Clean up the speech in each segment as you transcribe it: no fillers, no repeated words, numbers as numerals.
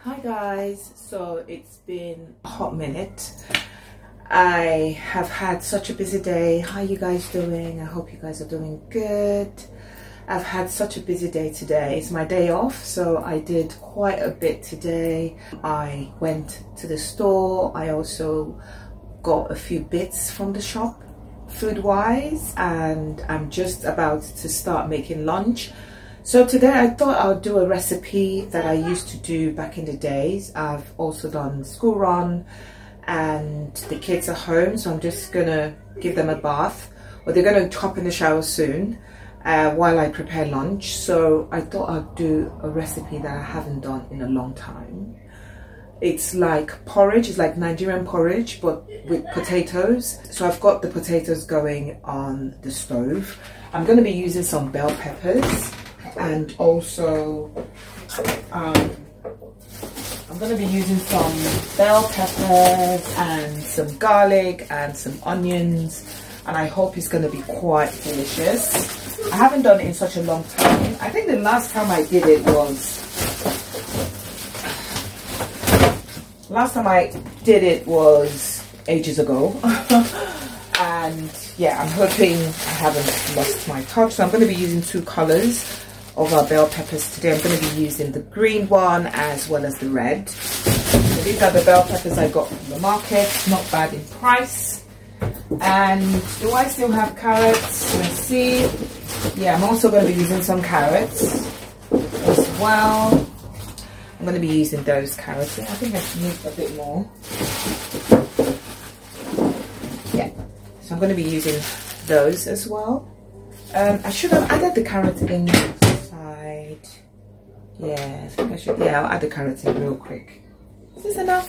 Hi guys, so it's been a hot minute. I have had such a busy day. How are you guys doing? I hope you guys are doing good. I've had such a busy day today. It's my day off, so I did quite a bit today. I went to the store. I also got a few bits from the shop food wise, and I'm just about to start making lunch. So today I thought I would do a recipe that I used to do back in the days. I've also done school run and the kids are home, so I'm just gonna give them a bath, or they're gonna hop in the shower soon while I prepare lunch. So I thought I'd do a recipe that I haven't done in a long time. It's like porridge, it's like Nigerian porridge but with potatoes. So I've got the potatoes going on the stove. I'm going to be using some bell peppers, and also I'm going to be using some bell peppers and some garlic and some onions, and I hope it's going to be quite delicious. I haven't done it in such a long time. I think the last time I did it was ages ago. And yeah, I'm hoping I haven't lost my touch. So I'm going to be using two colors of our bell peppers today. I'm going to be using the green one as well as the red. So these are the bell peppers I got from the market, not bad in price. And do I still have carrots? Let's see. Yeah, I'm also going to be using some carrots as well. I'm going to be using those carrots. I think I need a bit more. Yeah, so I'm going to be using those as well. I should have added the carrots inside. Yeah, I think I should. Yeah, I'll add the carrots in real quick. Is this enough?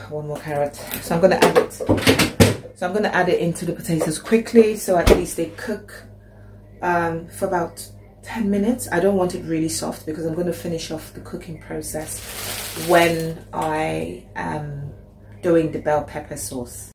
One more carrot. So I'm going to add it. So I'm going to add it into the potatoes quickly, so at least they cook for about 10 minutes. I don't want it really soft because I'm going to finish off the cooking process when I am doing the bell pepper sauce.